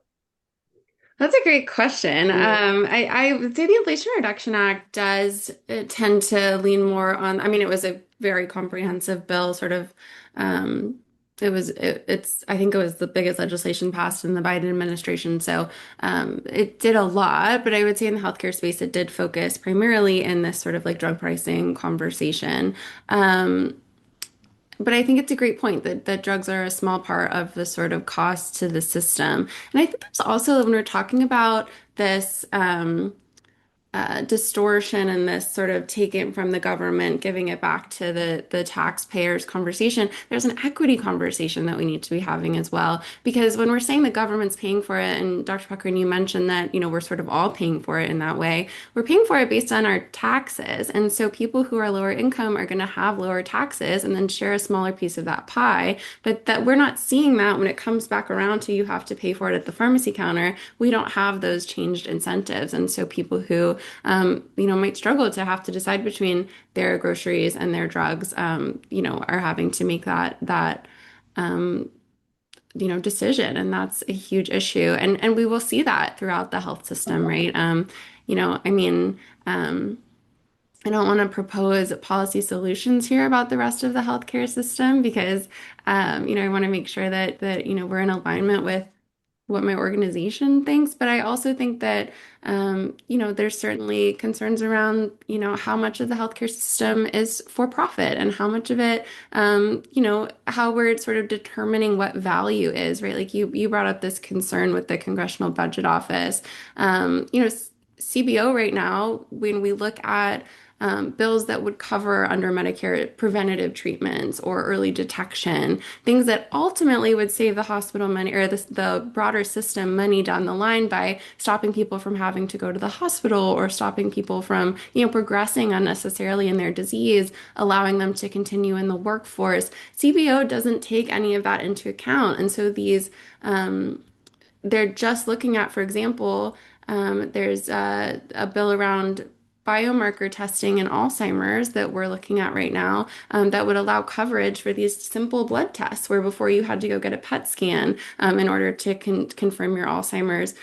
That's a great question. Yeah. I would say the Inflation Reduction Act does tend to lean more on, I mean, it was a very comprehensive bill, sort of, I think it was the biggest legislation passed in the Biden administration. So it did a lot, but I would say in the healthcare space, it did focus primarily in this sort of like drug pricing conversation. But I think it's a great point that drugs are a small part of the sort of cost to the system. And I think there's also, when we're talking about this, distortion and this sort of taking from the government, giving it back to the taxpayers conversation, there's an equity conversation that we need to be having as well. Because when we're saying the government's paying for it, and Dr. Puckrein, you mentioned that, we're sort of all paying for it in that way, we're paying for it based on our taxes. And so people who are lower income are going to have lower taxes and then share a smaller piece of that pie. But that we're not seeing that when it comes back around to you have to pay for it at the pharmacy counter. We don't have those changed incentives. And so people who might struggle to have to decide between their groceries and their drugs, are having to make that decision, and that's a huge issue. And we will see that throughout the health system, right? I mean, I don't want to propose policy solutions here about the rest of the healthcare system because, I want to make sure that we're in alignment with what my organization thinks, but I also think that there's certainly concerns around how much of the healthcare system is for profit and how much of it how we're sort of determining what value is, right? Like you brought up this concern with the Congressional Budget Office. CBO right now, when we look at bills that would cover under Medicare preventative treatments or early detection, things that ultimately would save the hospital money or the broader system money down the line by stopping people from having to go to the hospital or stopping people from, progressing unnecessarily in their disease, allowing them to continue in the workforce. CBO doesn't take any of that into account. And so they're just looking at, for example, there's a bill around biomarker testing in Alzheimer's that we're looking at right now that would allow coverage for these simple blood tests where before you had to go get a PET scan in order to confirm your Alzheimer's.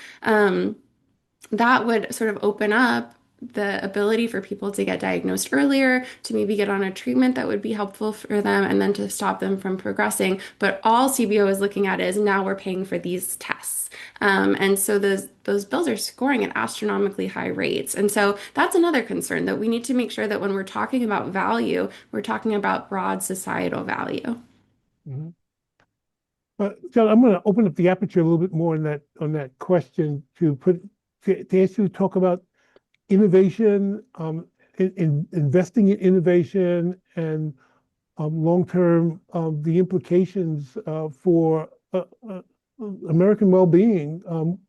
That would sort of open up the ability for people to get diagnosed earlier, to maybe get on a treatment that would be helpful for them, and then to stop them from progressing. But all CBO is looking at is now we're paying for these tests. And so those bills are scoring at astronomically high rates. And so that's another concern that we need to make sure that when we're talking about value, we're talking about broad societal value. Mhm. John, I'm going to open up the aperture a little bit more on that question to ask you to talk about innovation, investing in innovation, and long-term the implications for American well-being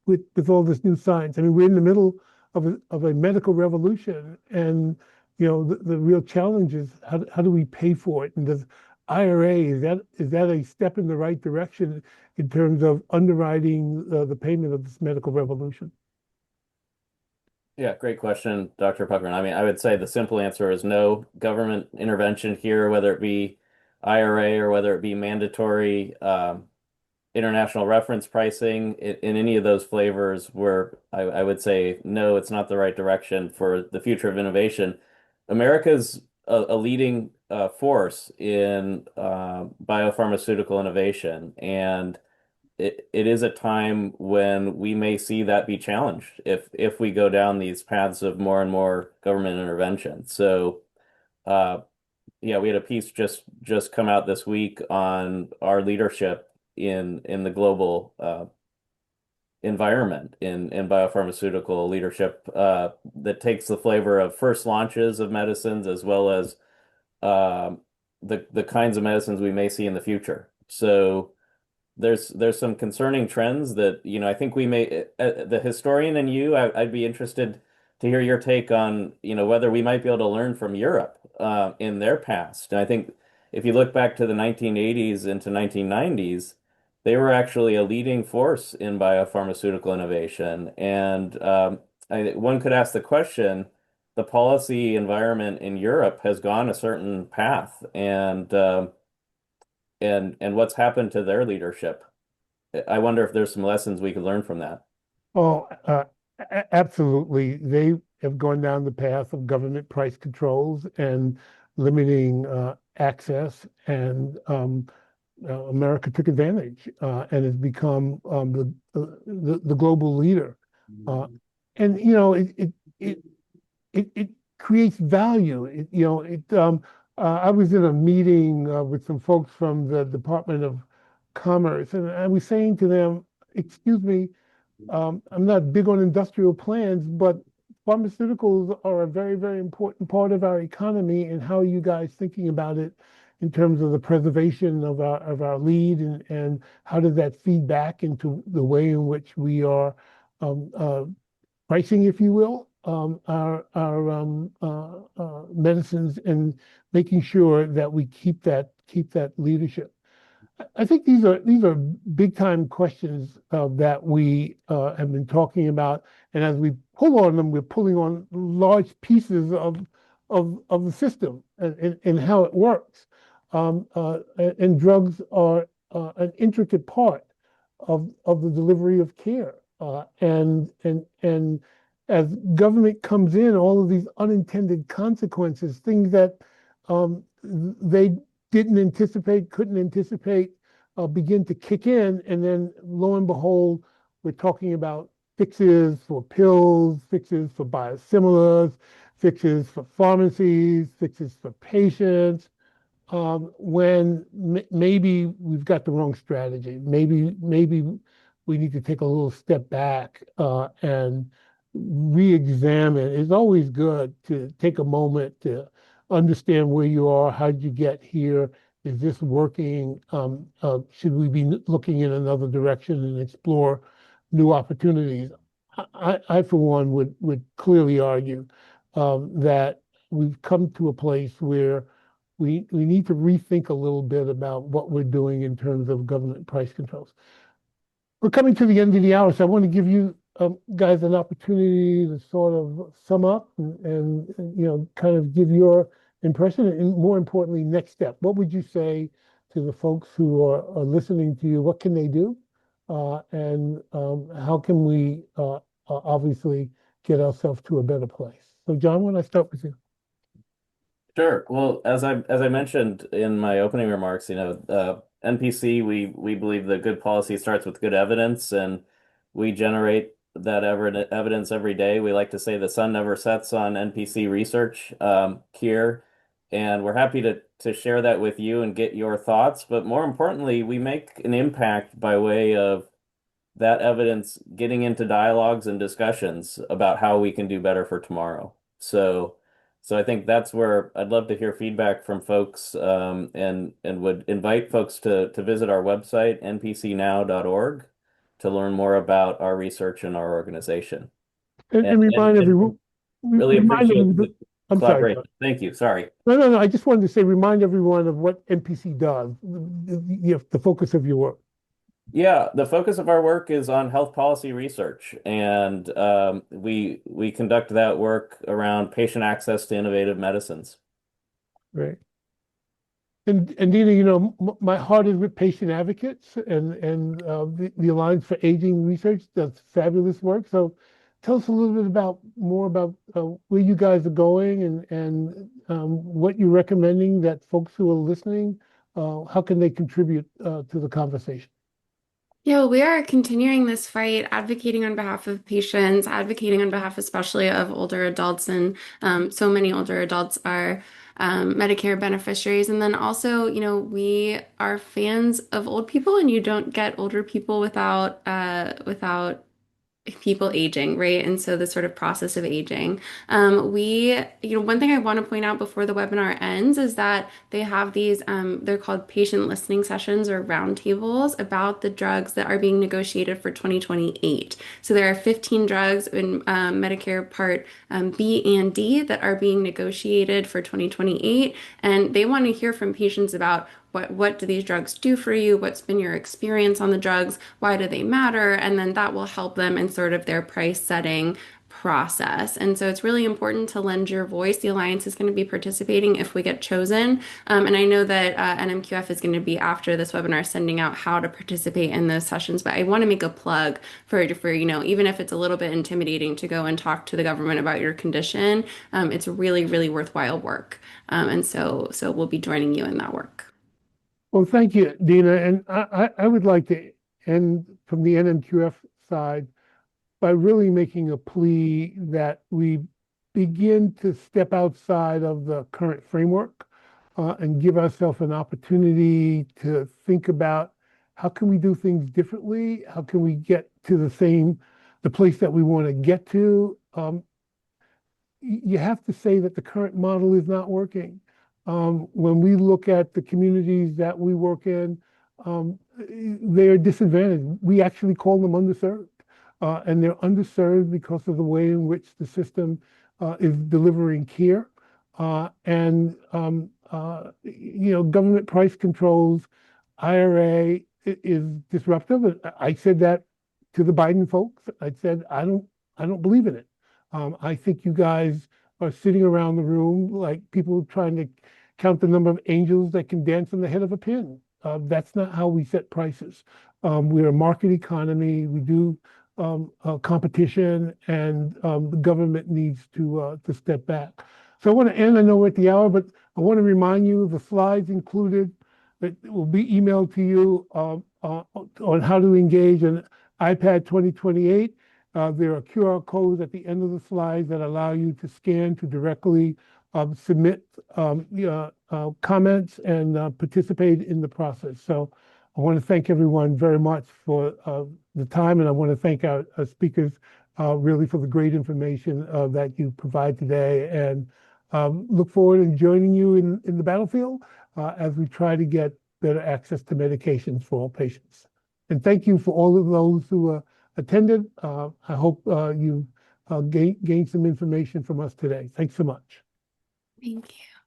with all this new science. I mean, we're in the middle of a medical revolution, and the real challenge is how do we pay for it? And does IRA is that a step in the right direction in terms of underwriting the payment of this medical revolution? Yeah, great question, Dr. Puckrein. I mean, I would say the simple answer is no government intervention here, whether it be IRA or whether it be mandatory international reference pricing in any of those flavors where I would say, no, it's not the right direction for the future of innovation. America's a leading force in biopharmaceutical innovation, and it is a time when we may see that be challenged if we go down these paths of more and more government intervention. So yeah, we had a piece just come out this week on our leadership in the global environment in biopharmaceutical leadership that takes the flavor of first launches of medicines as well as the kinds of medicines we may see in the future. So there's some concerning trends that I think we may the historian in you I'd be interested to hear your take on whether we might be able to learn from Europe in their past. And I think if you look back to the 1980s into 1990s, they were actually a leading force in biopharmaceutical innovation. And one could ask the question, the policy environment in Europe has gone a certain path, and what's happened to their leadership. I wonder if there's some lessons we could learn from that. Oh, absolutely. They have gone down the path of government price controls and limiting access, and America took advantage and has become the global leader. And it creates value. I was in a meeting with some folks from the Department of Commerce, and I was saying to them, excuse me, I'm not big on industrial plans, but pharmaceuticals are a very, very important part of our economy. And how are you guys thinking about it in terms of the preservation of our lead, and how does that feed back into the way in which we are um, uh, pricing, if you will, our medicines, and making sure that we keep that leadership. I think these are big time questions that we have been talking about, and as we pull on them, we're pulling on large pieces of the system, and how it works. And drugs are an intricate part of the delivery of care. And as government comes in, all of these unintended consequences, things that they didn't anticipate, couldn't anticipate, begin to kick in. And then lo and behold, we're talking about fixes for pills, fixes for biosimilars, fixes for pharmacies, fixes for patients, when maybe we've got the wrong strategy. Maybe we need to take a little step back and re-examine. It's always good to take a moment to understand where you are. How did you get here? Is this working? Should we be looking in another direction and explore new opportunities? I for one, would clearly argue that we've come to a place where we need to rethink a little bit about what we're doing in terms of government price controls. We're coming to the end of the hour, so I want to give you guys an opportunity to sort of sum up and kind of give your impression, and more importantly, next step. What would you say to the folks who are listening to you? What can they do? And how can we obviously get ourselves to a better place? So John, why don't I start with you? Sure. Well, as I mentioned in my opening remarks, NPC, we believe that good policy starts with good evidence, and we generate that evidence every day. We like to say the sun never sets on NPC research here, and we're happy to share that with you and get your thoughts. But more importantly, we make an impact by way of that evidence getting into dialogues and discussions about how we can do better for tomorrow. So I think that's where I'd love to hear feedback from folks, and would invite folks to visit our website, npcnow.org, to learn more about our research and our organization. And And really remind appreciate everyone. the I'm sorry, collaboration. John. Thank you. Sorry. No. I just wanted to say, remind everyone of what NPC does, the focus of your work. Yeah, the focus of our work is on health policy research, and we conduct that work around patient access to innovative medicines. Right. And Dina, my heart is with patient advocates, and the Alliance for Aging Research does fabulous work. So tell us a little bit more about where you guys are going, and what you're recommending that folks who are listening, how can they contribute to the conversation? Yeah, we are continuing this fight, advocating on behalf of patients, advocating on behalf especially of older adults, and so many older adults are Medicare beneficiaries. And then also, we are fans of old people, and you don't get older people without people aging, right? And so the sort of process of aging. One thing I want to point out before the webinar ends is that they have these, they're called patient listening sessions or roundtables about the drugs that are being negotiated for 2028. So there are 15 drugs in Medicare Part B and D that are being negotiated for 2028. And they want to hear from patients about what do these drugs do for you? What's been your experience on the drugs? Why do they matter? And then that will help them in sort of their price setting process. And so it's really important to lend your voice. The Alliance is going to be participating if we get chosen. And I know that NMQF is going to be, after this webinar, sending out how to participate in those sessions. But I want to make a plug for even if it's a little bit intimidating to go and talk to the government about your condition, it's really, really worthwhile work. And so we'll be joining you in that work. Well, thank you, Dina. And I would like to end from the NMQF side by really making a plea that we begin to step outside of the current framework. and give ourselves an opportunity to think about how can we do things differently? How can we get to the place that we want to get to? You have to say that the current model is not working. When we look at the communities that we work in, they are disadvantaged. We actually call them underserved. And they're underserved because of the way in which the system is delivering care. Government price controls, IRA is disruptive. I said that to the Biden folks. I said, I don't believe in it. I think you guys are sitting around the room like people trying to count the number of angels that can dance on the head of a pin. That's not how we set prices. We're a market economy. We do competition, and the government needs to step back. So I want to end. I know we're at the hour, but I want to remind you the slides included that will be emailed to you on how to engage in iPad 2028. There are QR codes at the end of the slides that allow you to scan to directly submit comments and participate in the process. So I want to thank everyone very much for the time, and I want to thank our speakers really for the great information that you provide today, and look forward to joining you in the battlefield as we try to get better access to medications for all patients. And thank you for all of those who attended. I hope you gained some information from us today. Thanks so much. Thank you.